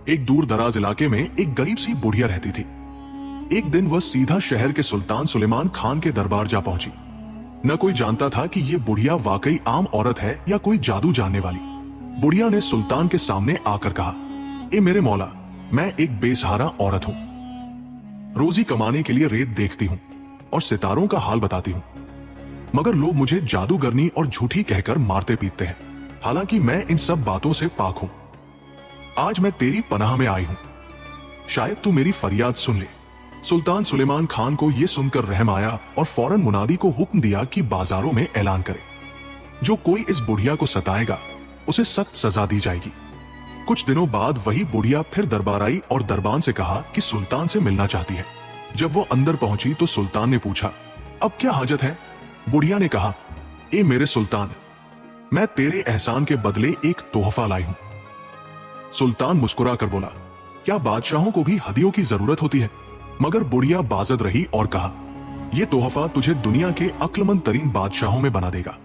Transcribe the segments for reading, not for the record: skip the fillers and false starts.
एक दूर दराज इलाके में एक गरीब सी बुढ़िया रहती थी। एक दिन वह सीधा शहर के सुल्तान सुलेमान खान के दरबार जा पहुंची। न कोई जानता था कि ये बुढ़िया वाकई आम औरत है या कोई जादू जानने वाली। बुढ़िया ने सुल्तान के सामने आकर कहा, ए मेरे मौला, मैं एक बेसहारा औरत हूं। रोजी कमाने के लिए रेत देखती हूं और सितारों का हाल बताती हूं, मगर लोग मुझे जादूगरनी और झूठी कहकर मारते पीटते हैं। हालांकि मैं इन सब बातों से पाक हूं। आज मैं तेरी पनाह में आई हूं, शायद तू मेरी फरियाद सुन ले। सुल्तान सुलेमान खान को यह सुनकर रहम आया और फौरन मुनादी को हुक्म दिया कि बाजारों में ऐलान करे, जो कोई इस बुढ़िया को सताएगा उसे सख्त सजा दी जाएगी। कुछ दिनों बाद वही बुढ़िया फिर दरबार आई और दरबान से कहा कि सुल्तान से मिलना चाहती है। जब वो अंदर पहुंची तो सुल्तान ने पूछा, अब क्या हाजत है? बुढ़िया ने कहा, ए मेरे सुल्तान, मैं तेरे एहसान के बदले एक तोहफा लाई हूं। सुल्तान मुस्कुरा कर बोला, क्या बादशाहों को भी हदियों की जरूरत होती है? मगर बुढ़िया बाजद रही और कहा, यह तोहफा तुझे दुनिया के अक्लमंद तरीन बादशाहों में बना देगा।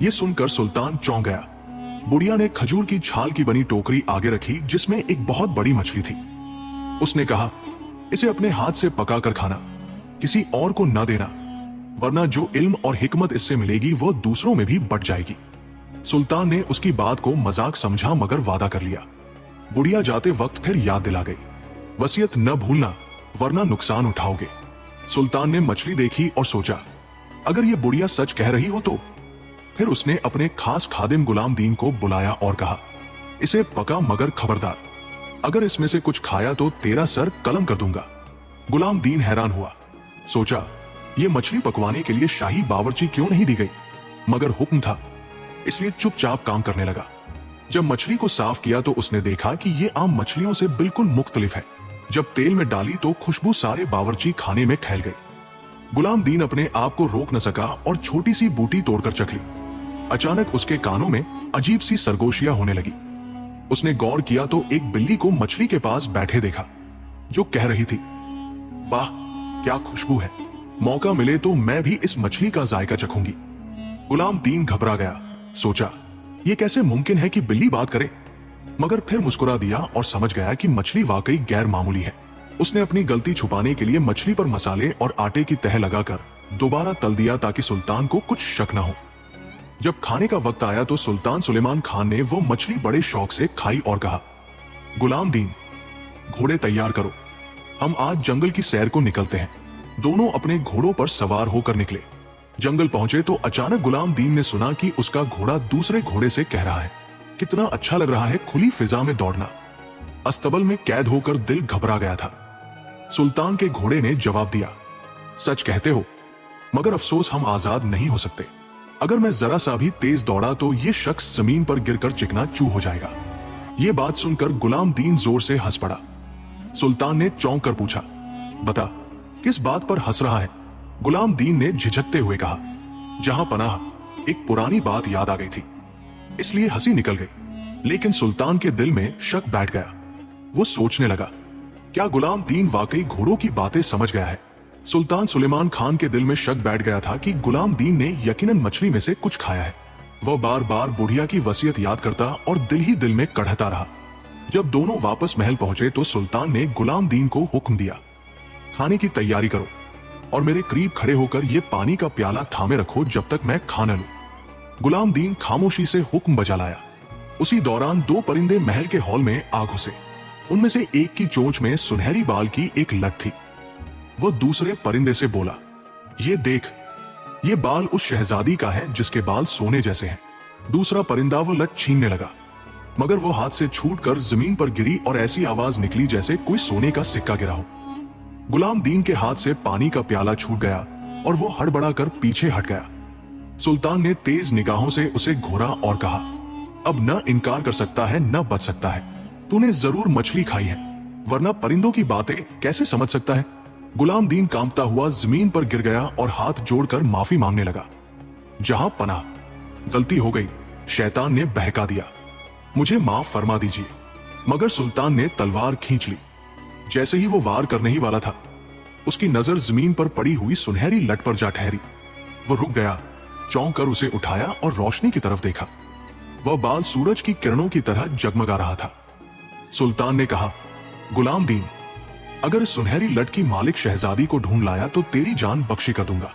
यह सुनकर सुल्तान चौंक गया। बुढ़िया ने खजूर की छाल की बनी टोकरी आगे रखी जिसमें एक बहुत बड़ी मछली थी। उसने कहा, इसे अपने हाथ से पका कर खाना, किसी और को न देना, वरना जो इल्म और हिकमत इससे मिलेगी वो दूसरों में भी बट जाएगी। सुल्तान ने उसकी बात को मजाक समझा मगर वादा कर लिया। बुढ़िया जाते वक्त फिर याद दिला गई, वसीयत न भूलना वरना नुकसान उठाओगे। सुल्तान ने मछली देखी और सोचा, अगर ये बुढ़िया सच कह रही हो तो। फिर उसने अपने खास खादिम गुलाम दीन को बुलाया और कहा, इसे पका मगर खबरदार, अगर इसमें से कुछ खाया तो तेरा सर कलम कर दूंगा। गुलाम दीन हैरान हुआ, सोचा ये मछली पकवाने के लिए शाही बावर्ची क्यों नहीं दी गई, मगर हुक्म था इसलिए चुपचाप काम करने लगा। जब मछली को साफ किया तो उसने देखा कि ये आम मछलियों से बिल्कुल मुख्तलिफ है। जब तेल में डाली तो खुशबू सारे बावर्ची खाने में फैल गई। गुलाम दीन अपने आप को रोक न सका और छोटी सी बूटी तोड़कर चख ली। अचानक उसके कानों में अजीब सी सरगोशियां होने लगी। उसने गौर किया तो एक बिल्ली को मछली के पास बैठे देखा, जो कह रही थी, वाह क्या खुशबू है, मौका मिले तो मैं भी इस मछली का जायका चखूंगी। गुलाम दीन घबरा गया, सोचा ये कैसे मुमकिन है कि बिल्ली बात करे, मगर फिर मुस्कुरा दिया और समझ गया कि मछली वाकई गैर मामूली है। उसने अपनी गलती छुपाने के लिए मछली पर मसाले और आटे की तह लगाकर दोबारा तल दिया ताकि सुल्तान को कुछ शक न हो। जब खाने का वक्त आया तो सुल्तान सुलेमान खान ने वो मछली बड़े शौक से खाई और कहा, गुलाम दीन, घोड़े तैयार करो, हम आज जंगल की सैर को निकलते हैं। दोनों अपने घोड़ों पर सवार होकर निकले। जंगल पहुंचे तो अचानक गुलाम दीन ने सुना कि उसका घोड़ा दूसरे घोड़े से कह रहा है, कितना अच्छा लग रहा है खुली फिजा में दौड़ना। अस्तबल में कैद होकर दिल घबरा गया था। सुल्तान के घोड़े ने जवाब दिया, सच कहते हो, मगर अफसोस हम आजाद नहीं हो सकते। अगर मैं जरा सा भी तेज दौड़ा तो ये शख्स जमीन पर गिरकर चिकना चू हो जाएगा। ये बात सुनकर गुलाम दीन जोर से हंस पड़ा। सुल्तान ने चौंक कर पूछा, बता किस बात पर हंस रहा है? गुलाम दीन ने झिझकते हुए कहा, जहां पनाह, एक पुरानी बात याद आ गई थी, इसलिए हंसी निकल गई। लेकिन सुल्तान के दिल में शक बैठ गया। वो सोचने लगा, क्या गुलाम दीन वाकई घोड़ों की बातें समझ गया है? सुल्तान सुलेमान खान के दिल में शक बैठ गया था कि गुलाम दीन ने यकीनन मछली में से कुछ खाया है। वह बार बार बुढ़िया की वसीयत याद करता और दिल ही दिल में कढ़ता रहा। जब दोनों वापस महल पहुंचे तो सुल्तान ने गुलाम दीन को हुक्म दिया, खाने की तैयारी करो और मेरे करीब खड़े होकर ये पानी का प्याला थामे रखो जब तक मैं खा न लूं। गुलाम दीन खामोशी से हुक्म बजा लाया। उसी दौरान दो परिंदे महल के हॉल में आ घुसे। उनमें से एक की चोंच में सुनहरी बाल की एक लट थी। वो दूसरे परिंदे से बोला, ये देख, ये बाल उस शहजादी का है जिसके बाल सोने जैसे हैं। दूसरा परिंदा वो लट छीनने लगा, मगर वो हाथ से छूटकर जमीन पर गिरी और ऐसी आवाज निकली जैसे कोई सोने का सिक्का गिरा हो। गुलाम दीन के हाथ से पानी का प्याला छूट गया और वो हड़बड़ाकर पीछे हट गया। सुल्तान ने तेज निगाहों से उसे घूरा और कहा, अब न इनकार कर सकता है न बच सकता है। तूने जरूर मछली खाई है, वरना परिंदों की बातें कैसे समझ सकता है? गुलाम दीन कांपता हुआ जमीन पर गिर गया और हाथ जोड़कर माफी मांगने लगा। जहां पनाह, गलती हो गई, शैतान ने बहका दिया, मुझे माफ फरमा दीजिए। मगर सुल्तान ने तलवार खींच ली। जैसे ही वो वार करने ही वाला था, उसकी नजर जमीन पर पड़ी हुई सुनहरी लट पर जा ठहरी। वो रुक गया, चौंक कर उसे उठाया और रोशनी की तरफ देखा। वह बाल सूरज की किरणों की तरह जगमगा रहा था। सुल्तान ने कहा, गुलाम दीन, अगर इस सुनहरी लट की मालिक शहजादी को ढूंढ लाया तो तेरी जान बख्शी कर दूंगा,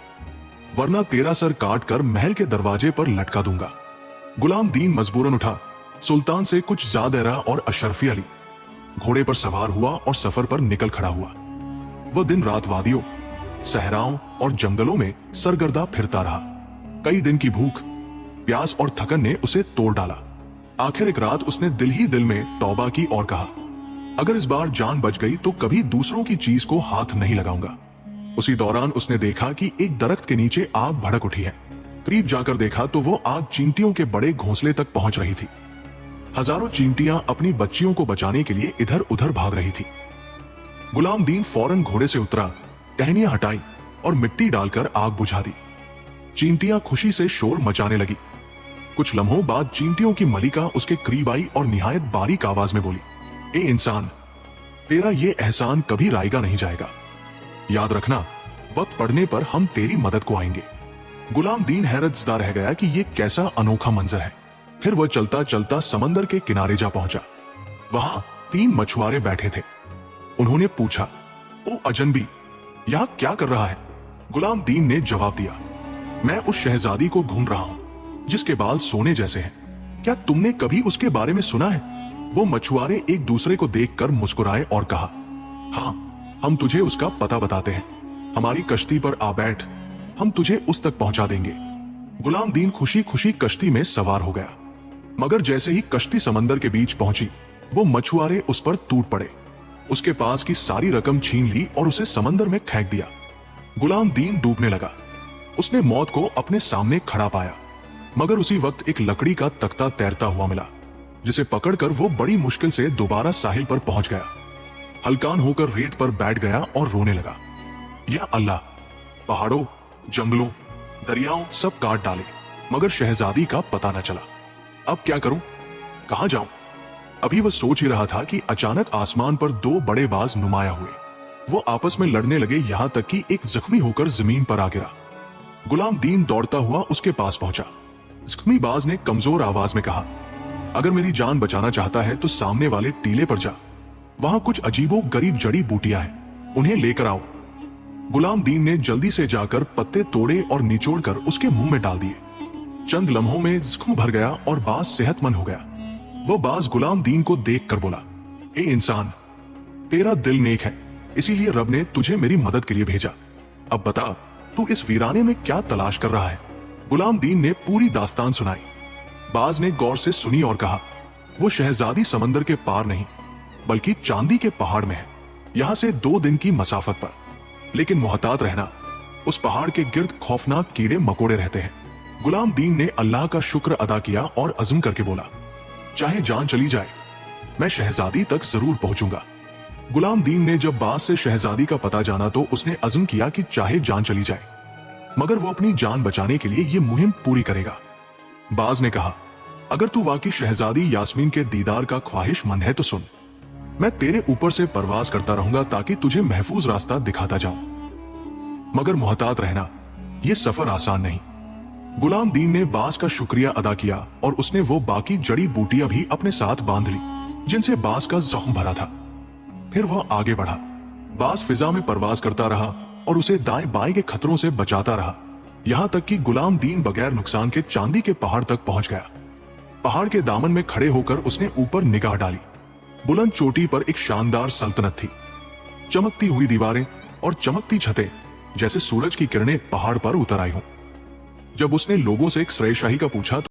वरना तेरा सर काट कर महल के दरवाजे पर लटका दूंगा। गुलाम दीन मजबूरन उठा, सुल्तान से कुछ ज़ादेरा और अशरफी अली घोड़े पर सवार हुआ और सफर पर निकल खड़ा हुआ। वह दिन रात वादियों, सहराओं और जंगलों में सरगर्दा फिरता रहा। कई दिन की भूख, प्यास और थकन ने उसे तोड़ डाला। आखिर एक रात उसने दिल ही दिल में तौबा की और कहा, अगर इस बार जान बच गई तो कभी दूसरों की चीज को हाथ नहीं लगाऊंगा। उसी दौरान उसने देखा कि एक दरख्त के नीचे आग भड़क उठी है। करीब जाकर देखा तो वो आग चींटियों के बड़े घोंसले तक पहुंच रही थी। हजारों चींटियां अपनी बच्चियों को बचाने के लिए इधर उधर भाग रही थी। गुलाम दीन फौरन घोड़े से उतरा, टहनियां हटाई और मिट्टी डालकर आग बुझा दी। चींटियां खुशी से शोर मचाने लगी। कुछ लम्हों बाद चींटियों की मलिका उसके करीब आई और निहायत बारीक आवाज में बोली, ए इंसान, तेरा ये एहसान कभी रायगा नहीं जाएगा। याद रखना, वक्त पड़ने पर हम तेरी मदद को आएंगे। गुलाम दीन हैरतज़दा रह गया कि ये कैसा अनोखा मंजर है। फिर वह चलता चलता समंदर के किनारे जा पहुंचा। वहां 3 मछुआरे बैठे थे। उन्होंने पूछा, ओ अजनबी, यहां क्या कर रहा है? गुलाम दीन ने जवाब दिया, मैं उस शहजादी को ढूंढ रहा हूं जिसके बाल सोने जैसे हैं। क्या तुमने कभी उसके बारे में सुना है? वो मछुआरे एक दूसरे को देखकर मुस्कुराए और कहा, हाँ, हम तुझे उसका पता बताते हैं। हमारी कश्ती पर आ बैठ, हम तुझे उस तक पहुंचा देंगे। गुलाम दीन खुशी खुशी कश्ती में सवार हो गया, मगर जैसे ही कश्ती समंदर के बीच पहुंची, वो मछुआरे उस पर टूट पड़े। उसके पास की सारी रकम छीन ली और उसे समंदर में फेंक दिया। गुलाम दीन डूबने लगा। उसने मौत को अपने सामने खड़ा पाया, मगर उसी वक्त एक लकड़ी का तख्ता तैरता हुआ मिला, जिसे पकड़कर वो बड़ी मुश्किल से दोबारा साहिल पर पहुंच गया। हलकान होकर रेत पर बैठ गया और रोने लगा, या अल्लाह, पहाड़ों, जंगलों, दरियाओं सब काट डाले, मगर शहजादी का पता न चला। अब क्या करूं? कहां जाऊं? अभी वह सोच ही रहा था कि अचानक आसमान पर 2 बड़े बाज नुमाया हुए। वो आपस में लड़ने लगे, यहां तक कि एक जख्मी होकर जमीन पर आ गिरा। गुलाम दीन दौड़ता हुआ उसके पास पहुंचा। जख्मी बाज ने कमजोर आवाज में कहा, अगर मेरी जान बचाना चाहता है तो सामने वाले टीले पर जा। वहां कुछ अजीबो गरीब जड़ी बूटियां हैं, उन्हें लेकर आओ। गुलाम दीन ने जल्दी से जाकर पत्ते तोड़े और निचोड़कर उसके मुंह में डाल दिए। चंद लम्हों में जख्म भर गया और बाज सेहतमंद हो गया। वो बाज गुलाम दीन को देखकर बोला, ए इंसान, तेरा दिल नेक है, इसीलिए रब ने तुझे मेरी मदद के लिए भेजा। अब बता, तू इस वीराने में क्या तलाश कर रहा है? गुलाम दीन ने पूरी दास्तान सुनाई। बाज ने गौर से सुनी और कहा, वो शहजादी समंदर के पार नहीं, बल्कि चांदी के पहाड़ में है, यहां से 2 दिन की मसाफत पर। लेकिन मुहतात रहना, उस पहाड़ के गिर्द खौफनाक कीड़े मकोड़े रहते हैं। गुलाम दीन ने अल्लाह का शुक्र अदा किया और अज़्म करके बोला, चाहे जान चली जाए, मैं शहजादी तक जरूर पहुंचूंगा। गुलाम दीन ने जब बाज से शहजादी का पता जाना तो उसने अज़्म किया कि चाहे जान चली जाए, मगर वो अपनी जान बचाने के लिए ये मुहिम पूरी करेगा। बाज ने कहा, अगर तू वाकई शहजादी यास्मीन के दीदार का ख्वाहिशमंद है तो सुन, मैं तेरे ऊपर से परवाज करता रहूंगा ताकि तुझे महफूज रास्ता दिखाता जाऊं। मगर मुहतात रहना, यह सफर आसान नहीं। गुलाम दीन ने बाज का शुक्रिया अदा किया और उसने वो बाकी जड़ी बूटियां भी अपने साथ बांध ली जिनसे बाज का जख्म भरा था। फिर वह आगे बढ़ा। बाज फिजा में परवाज करता रहा और उसे दाएं बाएं के खतरों से बचाता रहा, यहां तक कि गुलाम दीन बगैर नुकसान के चांदी के पहाड़ तक पहुंच गया। पहाड़ के दामन में खड़े होकर उसने ऊपर निगाह डाली। बुलंद चोटी पर एक शानदार सल्तनत थी। चमकती हुई दीवारें और चमकती छतें, जैसे सूरज की किरणें पहाड़ पर उतर आई हों। जब उसने लोगों से एक सरायशाही का पूछा